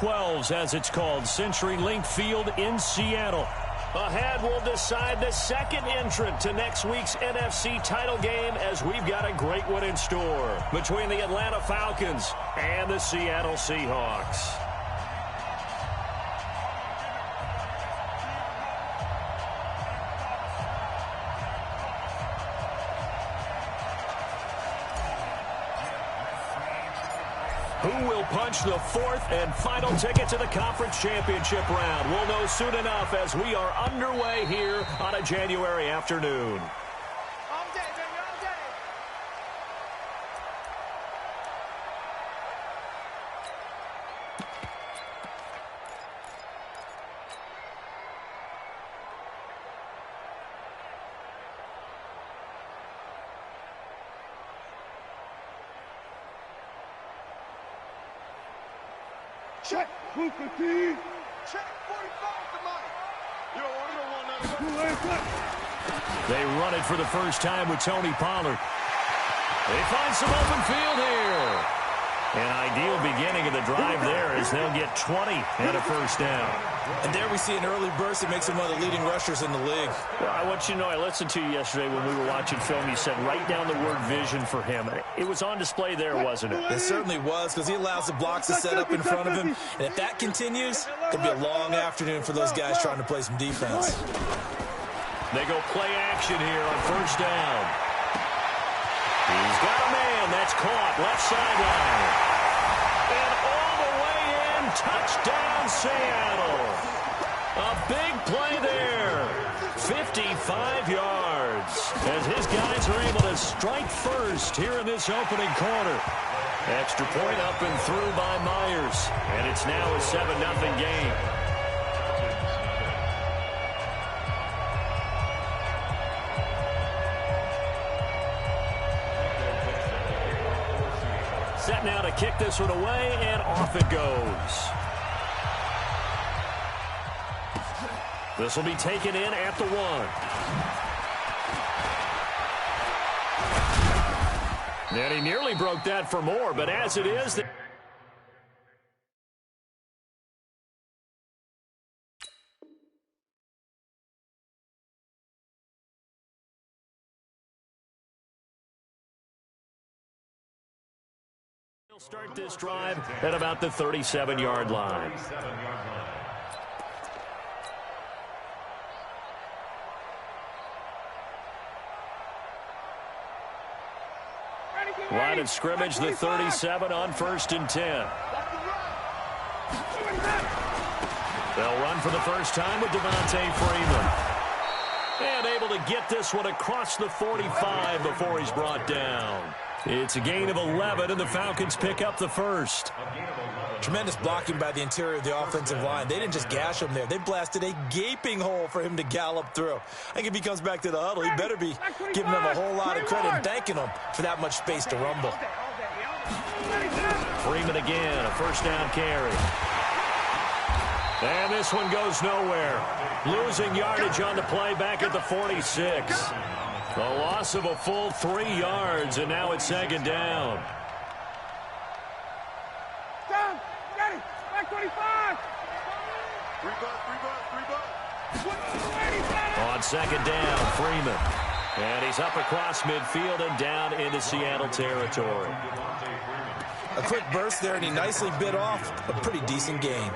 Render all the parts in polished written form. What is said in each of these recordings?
12s, as it's called, CenturyLink Field in Seattle. Ahead, we'll decide the second entrant to next week's NFC title game, as we've got a great one in store between the Atlanta Falcons and the Seattle Seahawks. Who will punch the fourth and final ticket to the conference championship round? We'll know soon enough as we are underway here on a January afternoon. All day, baby, all day. Check, Booker T. Check 45 to Mike. You don't want They run it for the first time with Tony Pollard. They find some open field here. An ideal beginning of the drive there as they'll get 20 and a first down. And there we see an early burst that makes him one of the leading rushers in the league. Well, I want you to know, I listened to you yesterday when we were watching film. You said write down the word vision for him. It was on display there, wasn't it? It certainly was, because he allows the blocks to set up in front of him. And if that continues, it'll be a long afternoon for those guys trying to play some defense. They go play action here on first down. He's got a man. That's caught. Left sideline. And all the way in. Touchdown, Seattle. A big play there. 55 yards. As his guys are able to strike first here in this opening quarter. Extra point up and through by Myers. And it's now a 7-0 game. Set now to kick this one away, and off it goes. This will be taken in at the 1. And he nearly broke that for more, but as it is... They'll start this drive at about the 37-yard line. Line of scrimmage, the 37 on 1st and 10. They'll run for the first time with Devontae Freeman. And able to get this one across the 45 before he's brought down. It's a gain of 11, and the Falcons pick up the first. Tremendous blocking by the interior of the offensive line. They didn't just gash him there. They blasted a gaping hole for him to gallop through. I think if he comes back to the huddle, he better be giving them a whole lot of credit and thanking them for that much space to rumble. Freeman again, a first down carry. And this one goes nowhere. Losing yardage on the play back at the 46. A loss of a full 3 yards, and now it's 2nd down. Down, ready, back 25. 3 On 2nd down, Freeman. And he's up across midfield and down into Seattle territory. A quick burst there, and he nicely bit off a pretty decent gain.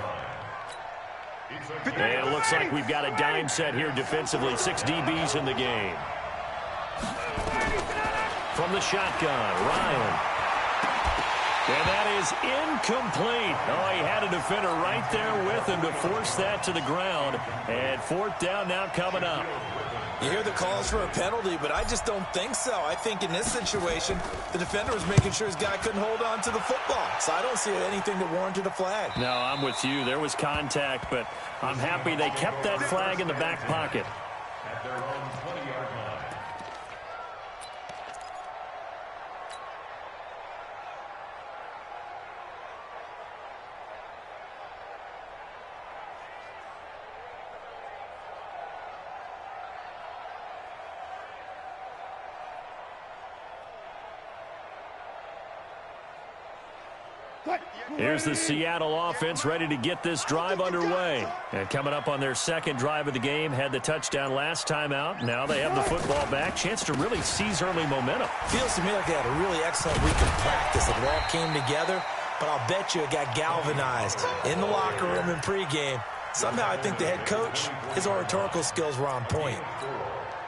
And it looks like we've got a dime set here defensively. 6 DBs in the game. From the shotgun, Ryan. And that is incomplete. Oh, he had a defender right there with him to force that to the ground. And 4th down now coming up. You hear the calls for a penalty, but I just don't think so. I think in this situation, the defender was making sure his guy couldn't hold on to the football. So I don't see anything that warranted a flag. No, I'm with you. There was contact, but I'm happy they kept that flag in the back pocket. At their own 20-yard line. Here's the Seattle offense ready to get this drive underway. And coming up on their second drive of the game, had the touchdown last time out. Now they have the football back. Chance to really seize early momentum. Feels to me like they had a really excellent week of practice. It all came together, but I'll bet you it got galvanized in the locker room in pregame. Somehow I think the head coach, his oratorical skills were on point.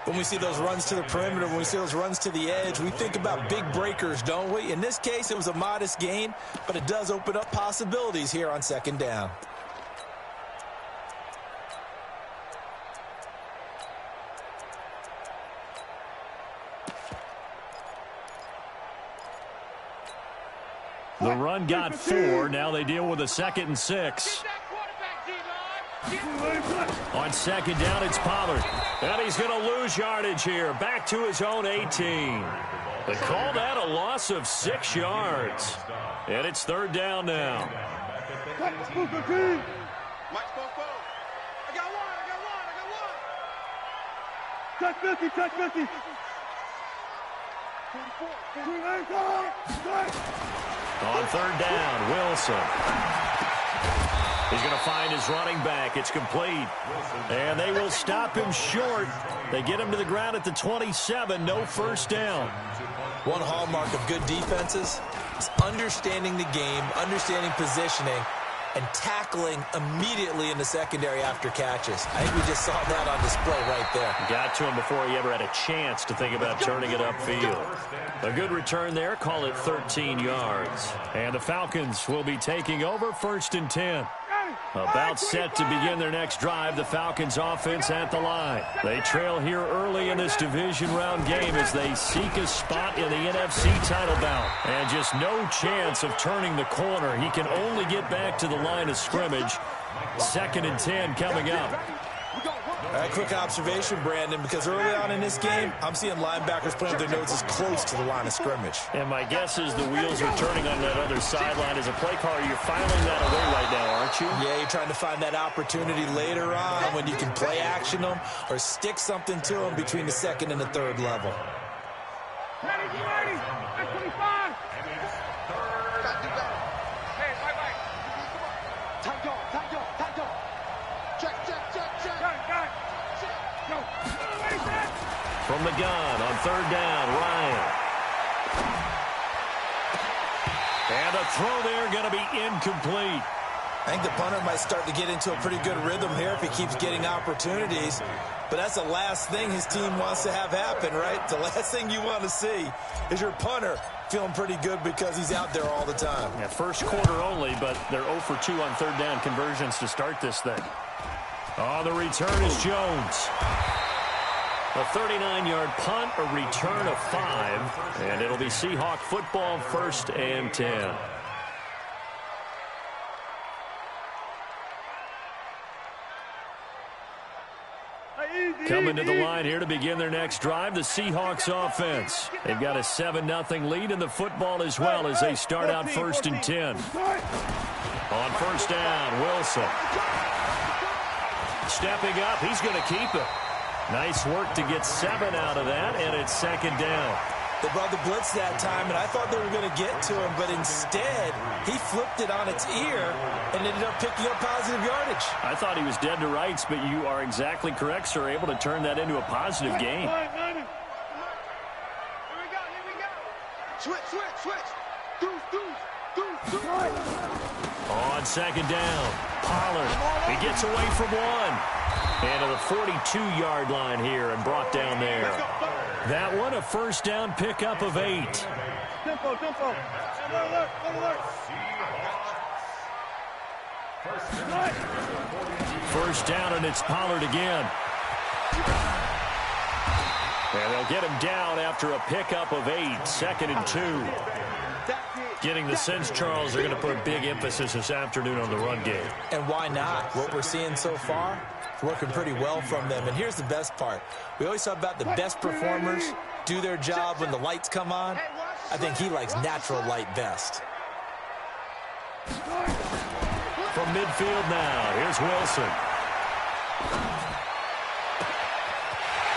When we see those runs to the perimeter, when we see those runs to the edge, we think about big breakers, don't we? In this case, it was a modest gain, but it does open up possibilities here on second down. The run got 4. Now they deal with a 2nd and 6. On second down, it's Pollard. And he's going to lose yardage here. Back to his own 18. They call that a loss of 6 yards. And it's 3rd down now. Mike's postponed. I got one. Touch 50, touch 50. On 3rd down, Wilson. He's going to find his running back. It's complete. And they will stop him short. They get him to the ground at the 27. No first down. One hallmark of good defenses is understanding the game, understanding positioning, and tackling immediately in the secondary after catches. I think we just saw that on display right there. Got to him before he ever had a chance to think about turning it upfield. A good return there. Call it 13 yards. And the Falcons will be taking over 1st and 10. About set to begin their next drive, the Falcons offense at the line. They trail here early in this division round game as they seek a spot in the NFC title bout. And just no chance of turning the corner. He can only get back to the line of scrimmage. 2nd and 10 coming up. All right, quick observation, Brandon, because early on in this game, I'm seeing linebackers playing their noses close to the line of scrimmage. And my guess is the wheels are turning on that other sideline. As a play caller, you're filing that away right now, aren't you? Yeah, you're trying to find that opportunity later on when you can play action them or stick something to them between the 2nd and the 3rd level. Ready, that's 25. Hey, bye. Tight go. Check. Got it. Go. From the gun on 3rd down, Ryan. And a throw there going to be incomplete. I think the punter might start to get into a pretty good rhythm here if he keeps getting opportunities. But that's the last thing his team wants to have happen, right? The last thing you want to see is your punter feeling pretty good because he's out there all the time. Yeah, first quarter only, but they're 0 for 2 on 3rd down conversions to start this thing. Oh, the return is Jones. A 39-yard punt, a return of 5, and it'll be Seahawk football 1st and 10. Coming to the line here to begin their next drive, the Seahawks offense. They've got a 7-0 lead in the football as well as they start out 1st and 10. On 1st down, Wilson. Stepping up, he's going to keep it. Nice work to get 7 out of that, and it's 2nd down. They brought the blitz that time, and I thought they were going to get to him, but instead, he flipped it on its ear and ended up picking up positive yardage. I thought he was dead to rights, but you are exactly correct, sir, able to turn that into a positive gain. Here we go. Switch. Deuce. On 2nd down, Pollard. He gets away from 1. And to the 42-yard line here and brought down there. That one, a 1st down pickup of 8. Tempo. Alert. 1st down, and it's Pollard again. And they'll get him down after a pickup of 8. 2nd and 2. Getting the sense, Charles, they're going to put a big emphasis this afternoon on the run game. And why not? What we're seeing so far, it's working pretty well from them. And here's the best part. We always talk about the best performers do their job when the lights come on. I think he likes natural light best. From midfield now, here's Wilson.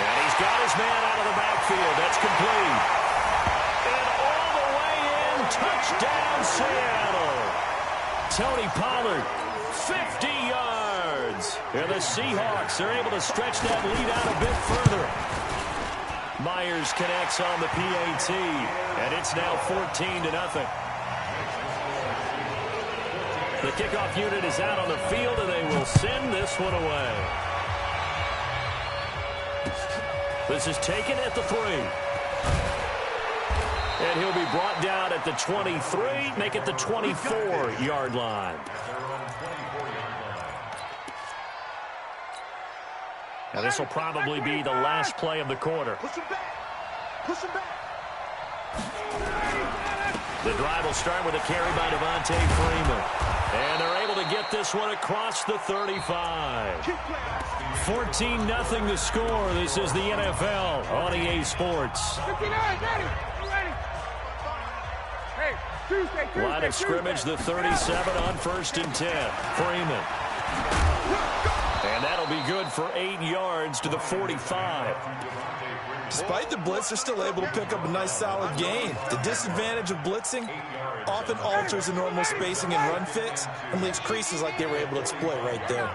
And he's got his man out of the backfield. That's complete. And all the way in, touchdown Seattle. Tony Pollard. 50 yards. And the Seahawks are able to stretch that lead out a bit further. Myers connects on the PAT, and it's now 14-0. The kickoff unit is out on the field, and they will send this one away. This is taken at the 3. And he'll be brought down at the 23, make it the 24-yard line. Now this will probably be the last play of the quarter. Push him back. Push him back. The drive will start with a carry by Devontae Freeman. And they're able to get this one across the 35. 14-0 the score. This is the NFL on EA Sports. 59, ready. Hey, Tuesday. Line of scrimmage, the 37 on 1st and 10. Freeman. And that'll be good for 8 yards to the 45. Despite the blitz, they're still able to pick up a nice, solid gain. The disadvantage of blitzing often alters the normal spacing and run fits and leaves creases like they were able to exploit right there.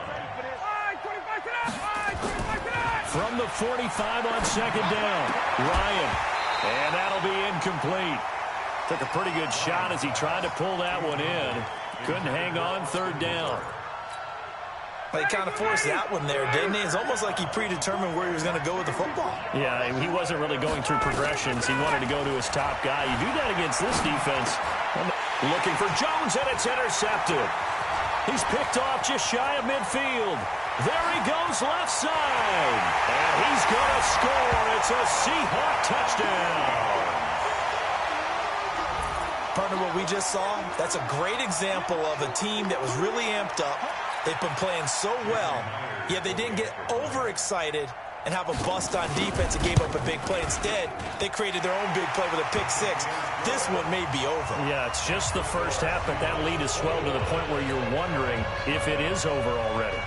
From the 45 on 2nd down, Ryan. And that'll be incomplete. Took a pretty good shot as he tried to pull that one in. Couldn't hang on 3rd down. He kind of forced that one there, didn't he? It's almost like he predetermined where he was going to go with the football. Yeah, he wasn't really going through progressions. He wanted to go to his top guy. You do that against this defense. Looking for Jones, and it's intercepted. He's picked off just shy of midfield. There he goes left side. And he's going to score. It's a Seahawk touchdown. Partner, what we just saw, that's a great example of a team that was really amped up. They've been playing so well, yet they didn't get overexcited and have a bust on defense and gave up a big play. Instead, they created their own big play with a pick 6. This one may be over. Yeah, it's just the first half, but that lead has swelled to the point where you're wondering if it is over already.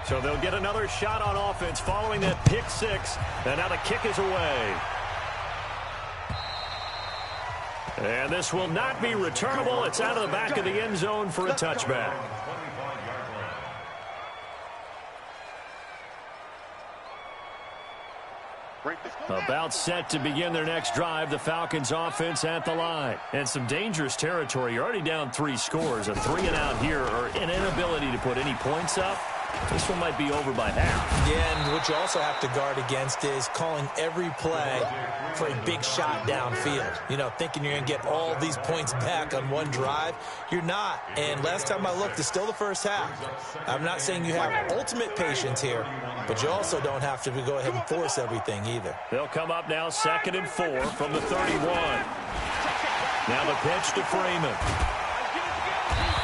So they'll get another shot on offense following that pick 6. And now the kick is away. And this will not be returnable. It's out of the back of the end zone for a touchback. About set to begin their next drive, the Falcons offense at the line. And some dangerous territory. You're already down 3 scores. A 3 and out here, or an inability to put any points up. This one might be over by half. Yeah, and what you also have to guard against is calling every play for a big shot downfield. You know, thinking you're going to get all these points back on one drive. You're not. And last time I looked, it's still the first half. I'm not saying you have ultimate patience here, but you also don't have to go ahead and force everything either. They'll come up now 2nd and 4 from the 31. Now the pitch to Freeman.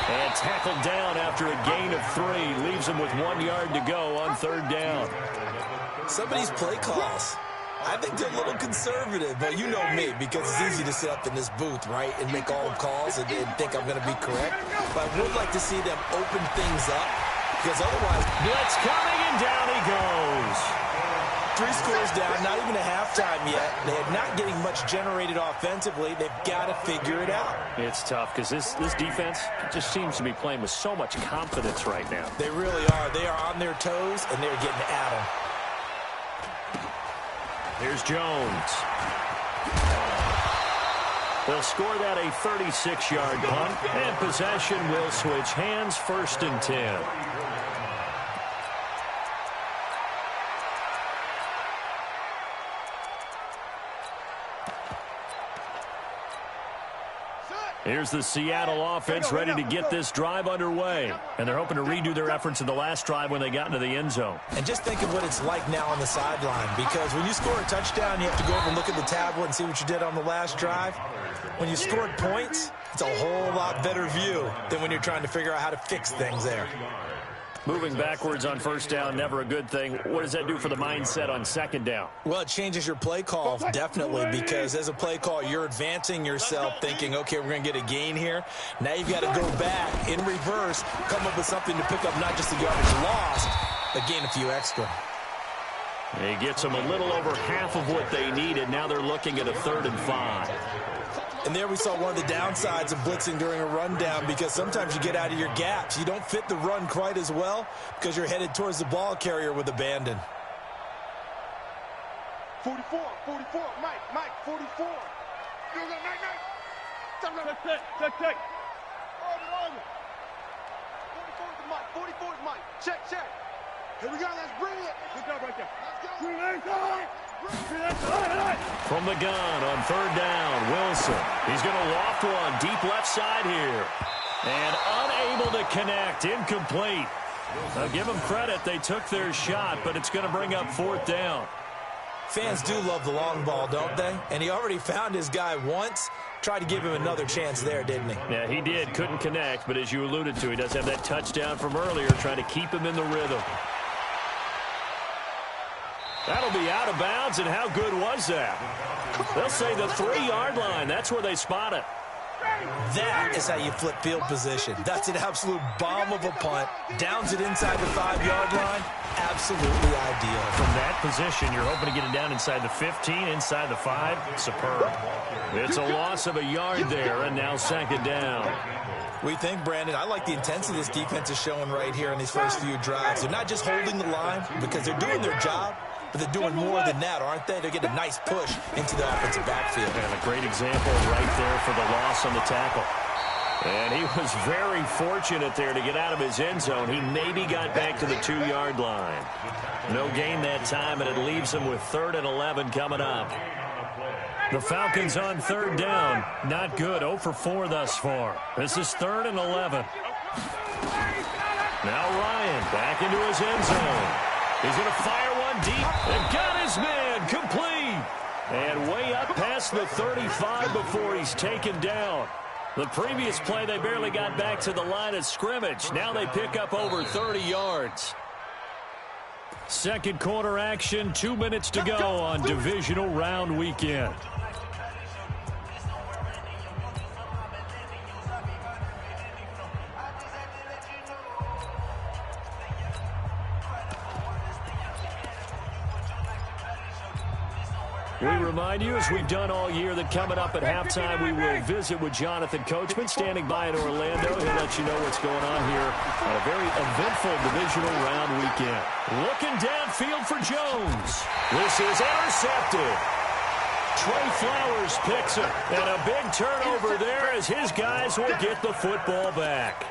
And tackled down after a gain of 3. Leaves him with 1 yard to go on 3rd down. Some of these play calls, I think they're a little conservative, but you know me, because it's easy to sit up in this booth, right, and make all the calls and think I'm going to be correct. But I would like to see them open things up, because otherwise, blitz coming, and down he goes. 3 scores down, not even a halftime yet. They're not getting much generated offensively. They've got to figure it out. It's tough because this defense just seems to be playing with so much confidence right now. They really are. They are on their toes, and they're getting at them. Here's Jones. They'll score that a 36-yard punt, and possession will switch hands, 1st and 10. Here's the Seattle offense ready to get this drive underway. And they're hoping to redo their efforts in the last drive when they got into the end zone. And just think of what it's like now on the sideline, because when you score a touchdown, you have to go over and look at the tablet and see what you did on the last drive. When you scored points, it's a whole lot better view than when you're trying to figure out how to fix things there. Moving backwards on 1st down, never a good thing. What does that do for the mindset on 2nd down? Well, it changes your play call, definitely, because as a play call, you're advancing yourself thinking, okay, we're going to get a gain here. Now you've got to go back in reverse, come up with something to pick up not just the yardage lost, but gain a few extra. He gets them a little over half of what they needed. Now they're looking at a 3rd and 5. And there we saw one of the downsides of blitzing during a rundown, because sometimes you get out of your gaps. You don't fit the run quite as well because you're headed towards the ball carrier with abandon. 44, Mike, 44. You got Mike. Check. Over. 44 is Mike. Check. Here we go, let's bring it. Good job right there. Let's go. From the gun on 3rd down, Wilson. He's going to loft one deep left side here. And unable to connect, incomplete. Now give them credit, they took their shot, but it's going to bring up 4th down. Fans do love the long ball, don't they? And he already found his guy once. Tried to give him another chance there, didn't he? Yeah, he did. Couldn't connect, but as you alluded to, he does have that touchdown from earlier, trying to keep him in the rhythm. That'll be out of bounds, and how good was that? They'll say the 3-yard line. That's where they spot it. That is how you flip field position. That's an absolute bomb of a punt. Downs it inside the 5-yard line. Absolutely ideal. From that position, you're hoping to get it down inside the 15, inside the 5. Superb. It's a loss of a yard there, and now 2nd down. We think, Brandon, I like the intensity this defense is showing right here in these first few drives. They're not just holding the line because they're doing their job, but they're doing more than that, aren't they? They're getting a nice push into the offensive backfield. And a great example right there for the loss on the tackle. And he was very fortunate there to get out of his end zone. He maybe got back to the 2-yard line. No gain that time, and it leaves him with 3rd and 11 coming up. The Falcons on 3rd down. Not good. 0 for 4 thus far. This is 3rd and 11. Now Ryan back into his end zone. He's going to fire one deep and got his man complete. And way up past the 35 before he's taken down. The previous play, they barely got back to the line of scrimmage. Now they pick up over 30 yards. Second quarter action, 2 minutes to go on divisional round weekend. We remind you, as we've done all year, that coming up at halftime, we will visit with Jonathan Coachman, standing by in Orlando. He'll let you know what's going on here on a very eventful divisional round weekend. Looking downfield for Jones. This is intercepted. Trey Flowers picks it. And a big turnover there as his guys will get the football back.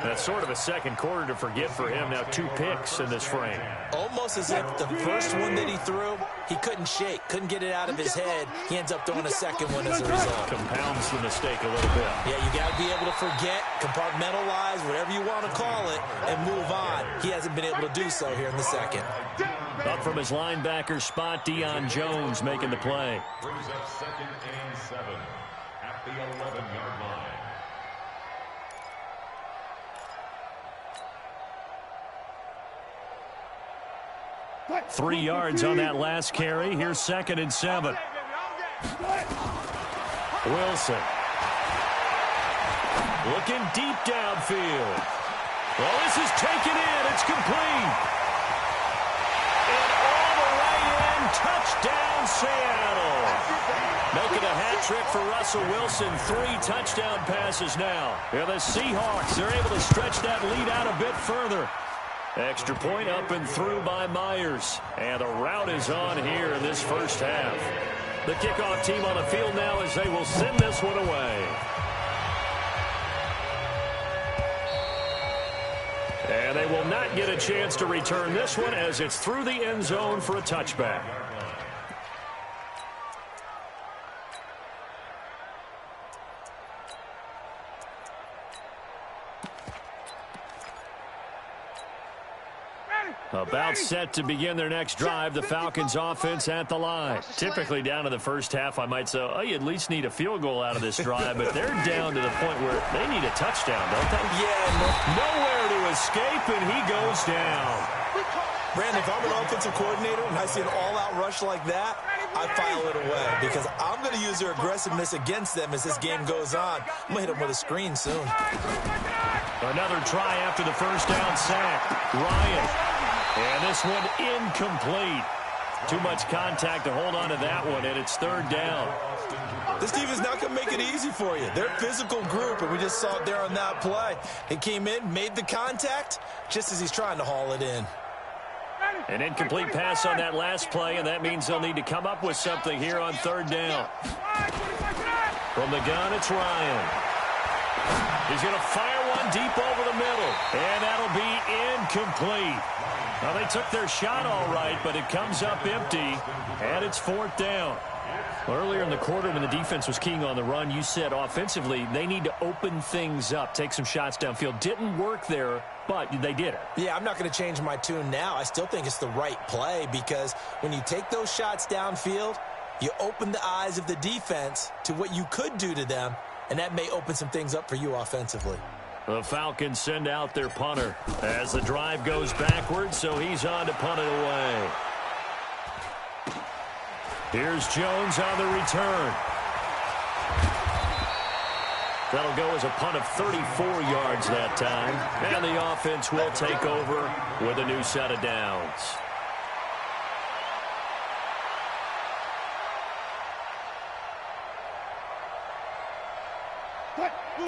That's sort of a second quarter to forget for him. Now 2 picks in this frame. Almost as if the first one that he threw, he couldn't shake, couldn't get it out of his head. He ends up throwing a second one as a result. Compounds the mistake a little bit. Yeah, you got to be able to forget, compartmentalize, whatever you want to call it, and move on. He hasn't been able to do so here in the second. Up from his linebacker spot, Deion Jones making the play. Brings up 2nd and 7 at the 11-yard line. 3 yards on that last carry. Here's 2nd and 7. Wilson. Looking deep downfield. Well, this is taken in. It's complete. And all the way in. Touchdown, Seattle. Making a hat trick for Russell Wilson. 3 touchdown passes now. Yeah, the Seahawks, they're able to stretch that lead out a bit further. Extra point up and through by Myers. And the route is on here in this first half. The kickoff team on the field now as they will send this one away. And they will not get a chance to return this one as it's through the end zone for a touchback. About set to begin their next drive, the Falcons offense at the line. Typically down to the first half, I might say, oh, you at least need a field goal out of this drive, but they're down to the point where they need a touchdown, don't they? Yeah, nowhere to escape, and he goes down. Brandon, if I'm an offensive coordinator and I see an all-out rush like that, I file it away because I'm going to use their aggressiveness against them as this game goes on. I'm going to hit them with a screen soon. Another try after the first down sack. Ryan. And this one incomplete. Too much contact to hold on to that one, and it's third down. This team is not going to make it easy for you. They're a physical group, and we just saw it there on that play. He came in, made the contact, just as he's trying to haul it in. An incomplete pass on that last play, and that means they'll need to come up with something here on third down. From the gun, it's Ryan. He's going to fire one deep over the middle, and that'll be incomplete. Now, they took their shot all right, but it comes up empty, and it's fourth down. Earlier in the quarter when the defense was keying on the run, you said offensively they need to open things up, take some shots downfield. Didn't work there, but they did it. Yeah, I'm not going to change my tune now. I still think it's the right play because when you take those shots downfield, you open the eyes of the defense to what you could do to them, and that may open some things up for you offensively. The Falcons send out their punter as the drive goes backwards, so he's on to punt it away. Here's Jones on the return. That'll go as a punt of 34 yards that time. And the offense will take over with a new set of downs.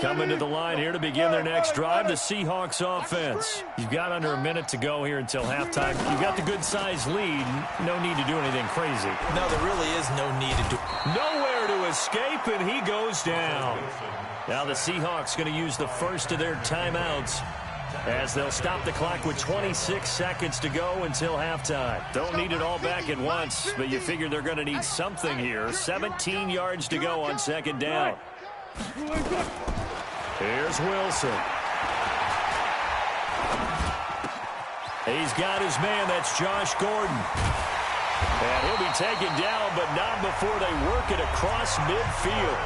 Coming to the line here to begin their next drive, the Seahawks offense. You've got under a minute to go here until halftime. You've got the good-sized lead. No need to do anything crazy. No, there really is no need to do. Nowhere to escape, and he goes down. Now the Seahawks going to use the first of their timeouts as they'll stop the clock with 26 seconds to go until halftime. Don't need it all back at once, but you figure they're going to need something here. 17 yards to go on second down. Here's Wilson. He's got his man. That's Josh Gordon. And he'll be taken down, but not before they work it across midfield.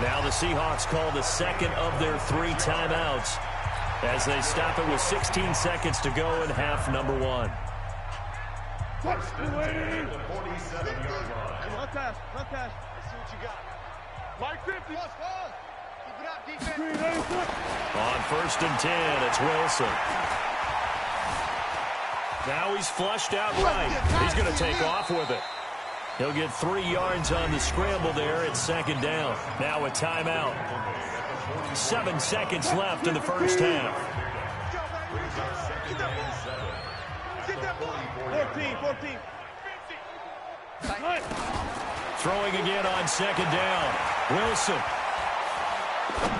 Now the Seahawks call the second of their 3 timeouts as they stop it with 16 seconds to go in half number 1. Left pass. Let's see what you got. Mike 50. Keep it up, defense. On first and 10, it's Wilson. Now he's flushed out right. He's going to take off with it. He'll get 3 yards on the scramble there at second down. Now a timeout. 7 seconds left in the first half. 14. Throwing again on second down. Wilson.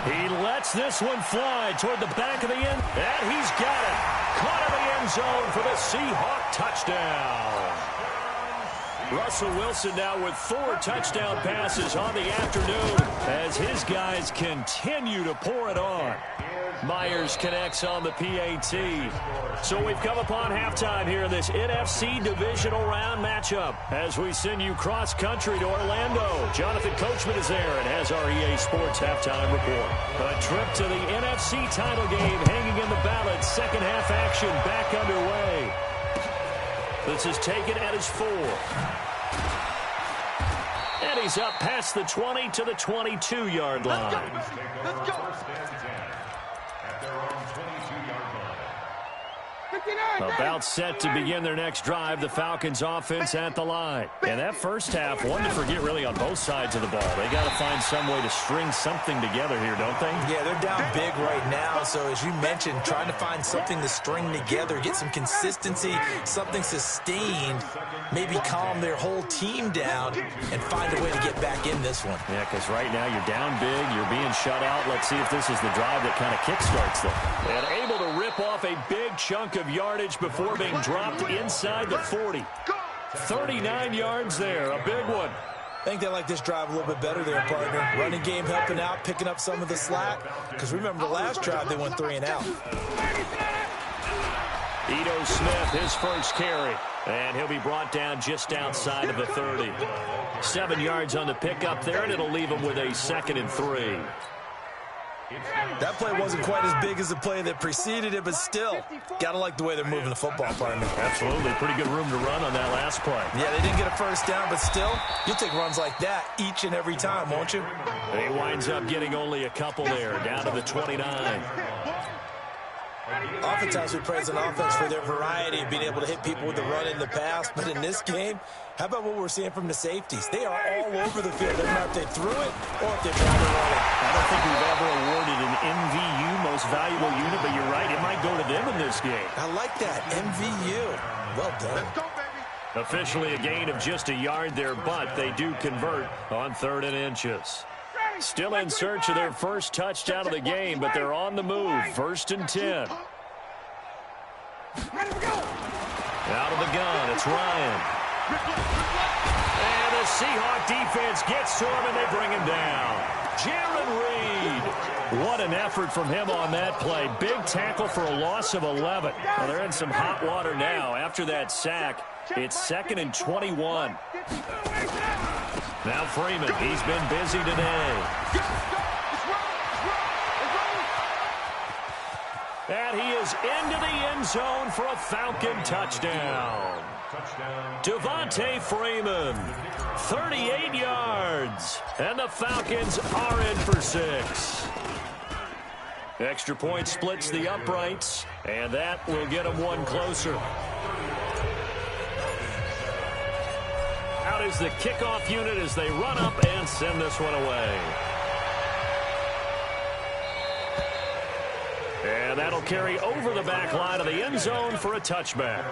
He lets this one fly toward the back of the end. And he's got it. Caught in the end zone for the Seahawk touchdown. Russell Wilson now with 4 touchdown passes on the afternoon as his guys continue to pour it on. Myers connects on the PAT. So we've come upon halftime here in this NFC divisional round matchup as we send you cross-country to Orlando. Jonathan Coachman is there and has our EA Sports halftime report. A trip to the NFC title game hanging in the balance. Second half action back underway. This is taken at his 4. And he's up past the 20 to the 22-yard line. Let's go. About set to begin their next drive, the Falcons offense at the line. And that first half, one to forget really on both sides of the ball. They got to find some way to string something together here, don't they? Yeah, they're down big right now. So as you mentioned, trying to find something to string together, get some consistency, something sustained, maybe calm their whole team down and find a way to get back in this one. Yeah, because right now you're down big, you're being shut out. Let's see if this is the drive that kind of kickstarts them. And able to rip off a big chunk of yardage before being dropped inside the 40. 39 yards there, a big one. I think they like this drive a little bit better there, partner. Running game helping out, picking up some of the slack. Because remember the last drive, they went 3 and out. Ito Smith, his first carry. And he'll be brought down just outside of the 30. 7 yards on the pickup there, and it'll leave him with a 2nd and 3. That play wasn't quite as big as the play that preceded it, but still, gotta like the way they're moving the football, partner. Absolutely. Pretty good room to run on that last play. Yeah, they didn't get a first down, but still, you'll take runs like that each and every time, won't you? And he winds up getting only a couple there, down to the 29. Oftentimes we praise an offense for their variety of being able to hit people with the run in the pass, but in this game, how about what we're seeing from the safeties? They are all over the field. Doesn't matter if they threw it or if they tried to run it. I don't think we've ever awarded an MVU, most valuable unit, but you're right, it might go to them in this game. I like that, MVU. Well done. Let's go, baby. Officially a gain of just a yard there, but they do convert on 3rd and inches. Still in search of their first touchdown of the game, but they're on the move. 1st and 10. Out of the gun, it's Ryan. And the Seahawk defense gets to him, and they bring him down. Jaron Reed. What an effort from him on that play. Big tackle for a loss of 11. Well, they're in some hot water now. After that sack, it's 2nd and 21. Now Freeman, he's been busy today. And he is into the end zone for a Falcon touchdown. Devontae Freeman, 38 yards. And the Falcons are in for 6. Extra point splits the uprights, and that will get them one closer. Out is the kickoff unit as they run up and send this one away. And that'll carry over the back line of the end zone for a touchback.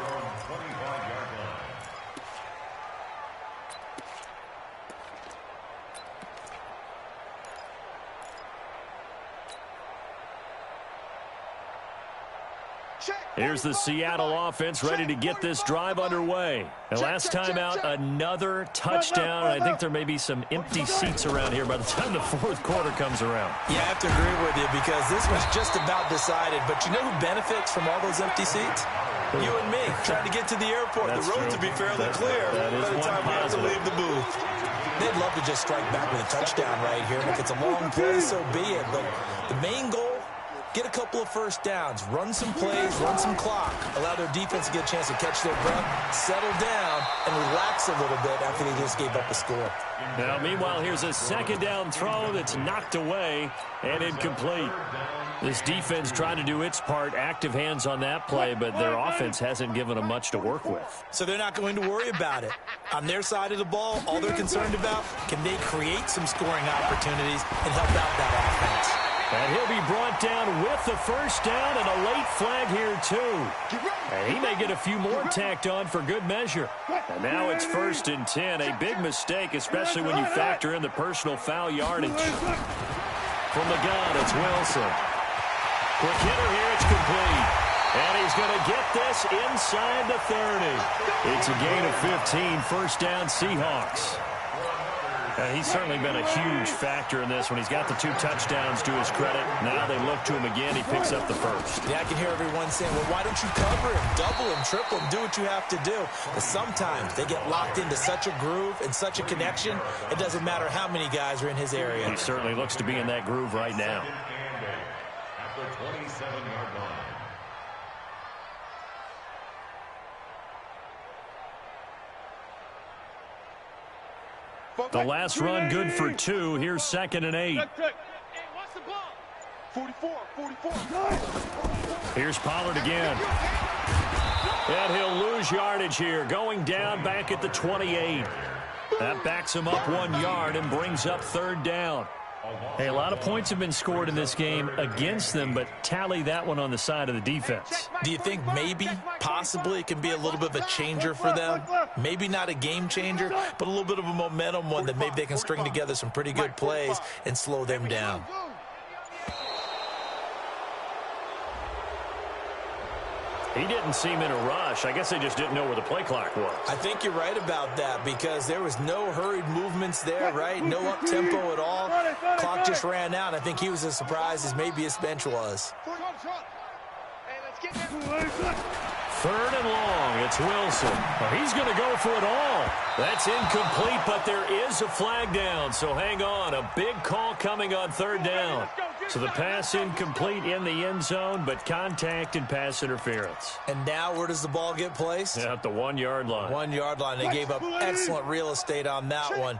Here's the Seattle offense ready to get this drive underway. And last time out, another touchdown. I think there may be some empty seats around here by the time the 4th quarter comes around. Yeah, I have to agree with you because this was just about decided. But you know who benefits from all those empty seats? You and me, trying to get to the airport. That's the roads true. will be fairly clear by the time we have to leave the booth. They'd love to just strike back with a touchdown right here. And if it's a long play, so be it. But the main goal, get a couple of first downs, run some plays, run some clock, allow their defense to get a chance to catch their breath, settle down, and relax a little bit after they just gave up a score. Now, meanwhile, here's a 2nd down throw that's knocked away and incomplete. This defense trying to do its part, active hands on that play, but their offense hasn't given them much to work with. So they're not going to worry about it. On their side of the ball, all they're concerned about, can they create some scoring opportunities and help out that offense? And he'll be brought down with the first down and a late flag here, too. And he may get a few more tacked on for good measure. And now it's 1st and 10. A big mistake, especially when you factor in the personal foul yardage. From the gun, it's Wilson. Quick hitter here, it's complete. And he's going to get this inside the 30. It's a gain of 15, 1st down Seahawks. He's certainly been a huge factor in this one. He's got the 2 touchdowns to his credit. Now they look to him again. He picks up the 1st. Yeah, I can hear everyone saying, well, why don't you cover him, double him, triple him, do what you have to do. But sometimes they get locked into such a groove and such a connection, it doesn't matter how many guys are in his area. He certainly looks to be in that groove right now. At the 27-yard line. The last run good for 2. Here's 2nd and 8. 44. Here's Pollard again. And he'll lose yardage here. Going down back at the 28. That backs him up 1 yard and brings up 3rd down. Hey, a lot of points have been scored in this game against them, but tally that one on the side of the defense. Do you think maybe, possibly, it can be a little bit of a changer for them? Maybe not a game changer, but a little bit of a momentum one that maybe they can string together some pretty good plays and slow them down. He didn't seem in a rush. I guess they just didn't know where the play clock was. I think you're right about that because there was no hurried movements there, right? No up-tempo at all. Clock just ran out. I think he was as surprised as maybe his bench was. 3rd and long. It's Wilson. Well, he's going to go for it all. That's incomplete, but there is a flag down, so hang on. A big call coming on 3rd down. So the pass incomplete in the end zone, but contact and pass interference. And now where does the ball get placed? At the 1-yard line. 1-yard line. They gave up excellent real estate on that one.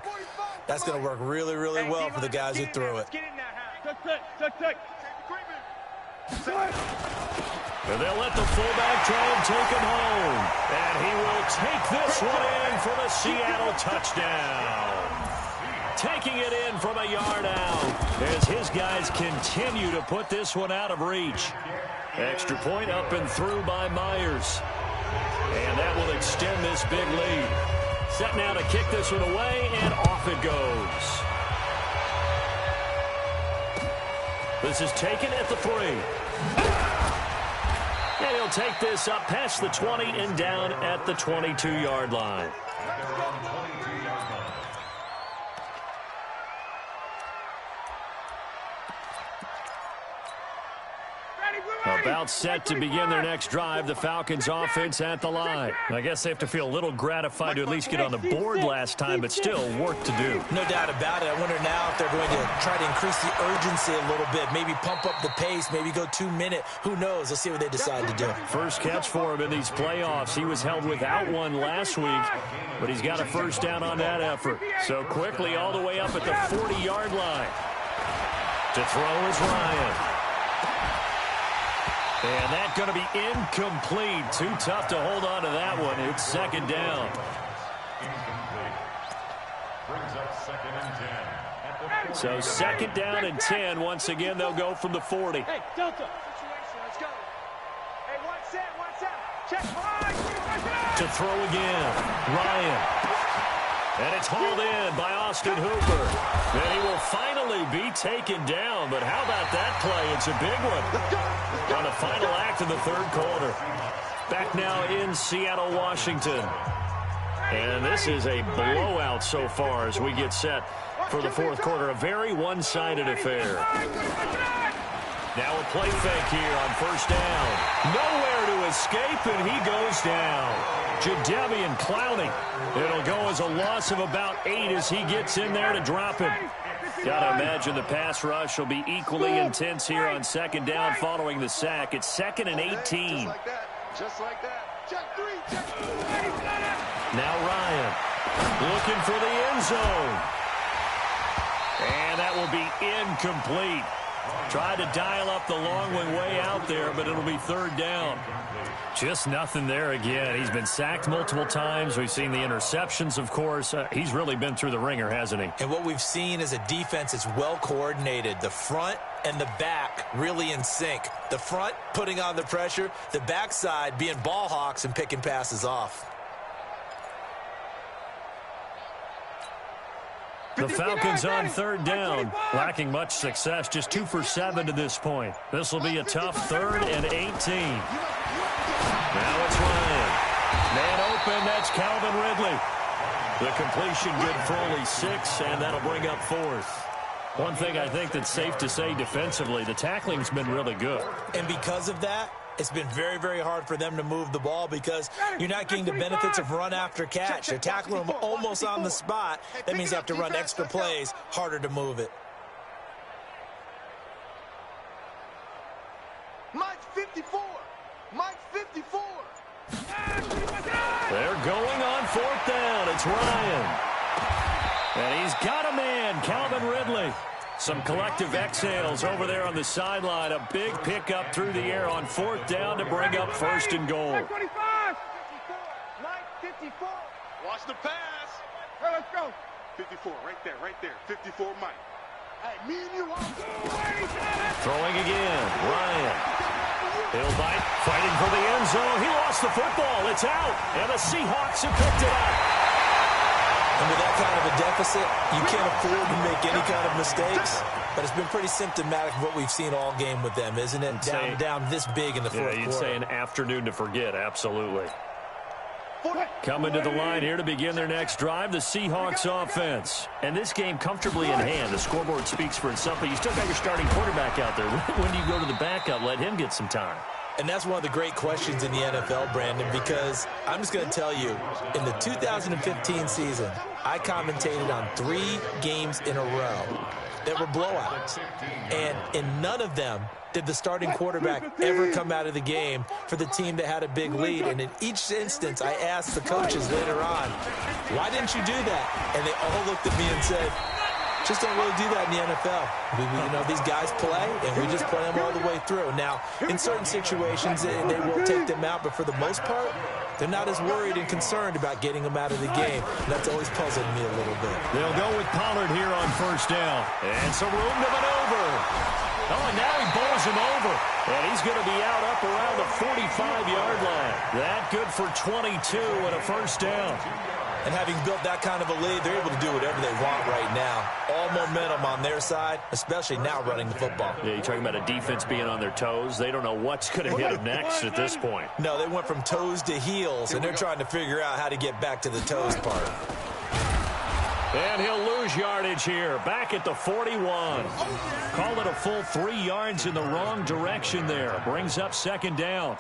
That's going to work really, really well for the guys who threw it. And they'll let the fullback try and take him home. And he will take this one in for the Seattle touchdown. Taking it in from a yard out as his guys continue to put this one out of reach. Extra point up and through by Myers. And that will extend this big lead. Set now to kick this one away, and off it goes. This is taken at the 3. And he'll take this up past the 20 and down at the 22-yard line. About set to begin their next drive, the Falcons offense at the line. I guess they have to feel a little gratified to at least get on the board last time, but still work to do. No doubt about it. I wonder now if they're going to try to increase the urgency a little bit, maybe pump up the pace, maybe go 2-minute. Who knows? Let's see what they decide to do. First catch for him in these playoffs. He was held without one last week, but he's got a first down on that effort. So quickly all the way up at the 40-yard line. To throw is Ryan. And that's going to be incomplete. Too tough to hold on to that one. It's second down. So second down and 10. Once again, they'll go from the 40. Hey, Delta. Situation, let's go. Hey, one set. Check. To throw again, Ryan. And it's hauled in by Austin Hooper. And he will finally be taken down. But how about that play? It's a big one. On the final act of the third quarter. Back now in Seattle, Washington. And this is a blowout so far as we get set for the fourth quarter. A very one-sided affair. Now a play fake here on first down. Nowhere to escape, and he goes down. Jadeveon Clowney. It'll go as a loss of about 8 as he gets in there to drop him. Gotta imagine the pass rush will be equally intense here on second down following the sack. It's 2nd and 18. Just like that. Check 3. Now Ryan looking for the end zone. And that will be incomplete. Tried to dial up the long one way out there, but it'll be third down. Just nothing there again. He's been sacked multiple times. We've seen the interceptions, of course. He's really been through the ringer, hasn't he? And what we've seen is a defense that's well coordinated. The front and the back really in sync. The front putting on the pressure. The backside being ball hawks and picking passes off. The Falcons on third down, lacking much success, just 2 for 7 to this point. This will be a tough 3rd and 18. Now it's Ryan. Man open, that's Calvin Ridley. The completion good for only 6, and that'll bring up 4th. One thing I think that's safe to say defensively, the tackling's been really good. And because of that, it's been very, very hard for them to move the ball because you're not getting the benefits of run after catch. They're tackling them almost on the spot. That means you have to run extra plays, harder to move it. Mike 54. Mike 54. They're going on 4th down. It's Ryan. And he's got a man, Calvin Ridley. Some collective exhales over there on the sideline. A big pickup through the air on 4th down to bring up 1st and goal. Mike 54. Watch the pass. Hey, let's go. 54, right there. 54, Mike. Hey, me and you. Throwing again, Ryan. He'll bite, fighting for the end zone. He lost the football. It's out, and the Seahawks have picked it up. And with that kind of a deficit, you can't afford to make any kind of mistakes. But it's been pretty symptomatic of what we've seen all game with them, isn't it? Down this big in the fourth quarter. You'd say an afternoon to forget, absolutely. Coming to the line here to begin their next drive, the Seahawks offense. And this game comfortably in hand. The scoreboard speaks for itself, but you still got your starting quarterback out there. When do you go to the backup? Let him get some time. And that's one of the great questions in the NFL, Brandon, because I'm just going to tell you, in the 2015 season, I commentated on 3 games in a row that were blowouts. And in none of them did the starting quarterback ever come out of the game for the team that had a big lead. And in each instance, I asked the coaches later on, why didn't you do that? And they all looked at me and said, Just don't really do that in the NFL. These guys play, and we just play them all the way through. Now, in certain situations, they will take them out, but for the most part, they're not as worried and concerned about getting them out of the game. And that's always puzzled me a little bit. They'll go with Pollard here on first down. And some room to maneuver. Oh, and now he bowls him over. And he's going to be out up around the 45-yard line. That good for 22 and a first down. And having built that kind of a lead, they're able to do whatever they want right now. All momentum on their side, especially now running the football. Yeah, you're talking about a defense being on their toes. They don't know what's going to hit them next at this point. No, they went from toes to heels, and they're trying to figure out how to get back to the toes part. And he'll lose yardage here, back at the 41. Call it a full 3 yards in the wrong direction there. Brings up second down.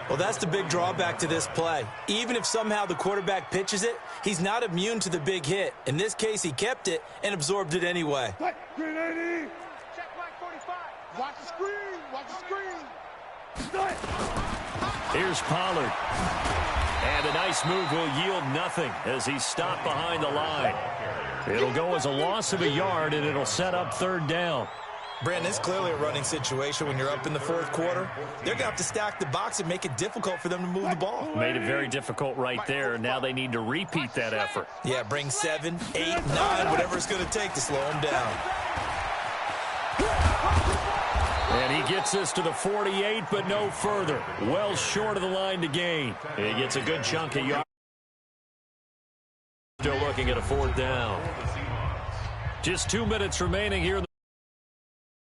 Well, that's the big drawback to this play. Even if somehow the quarterback pitches it, he's not immune to the big hit. In this case, he kept it and absorbed it anyway. Green 80. Check Mike 45. Watch the screen. Watch the screen. Here's Pollard. And a nice move will yield nothing as he's stopped behind the line. It'll go as a loss of a yard, and it'll set up third down. Brandon, it's clearly a running situation when you're up in the fourth quarter. They're going to have to stack the box and make it difficult for them to move the ball. Made it very difficult right there. Now they need to repeat that effort. Yeah, bring 7, 8, 9, whatever it's going to take to slow them down. And he gets this to the 48, but no further. Well short of the line to gain. He gets a good chunk of yards. Still looking at a fourth down. Just 2 minutes remaining here.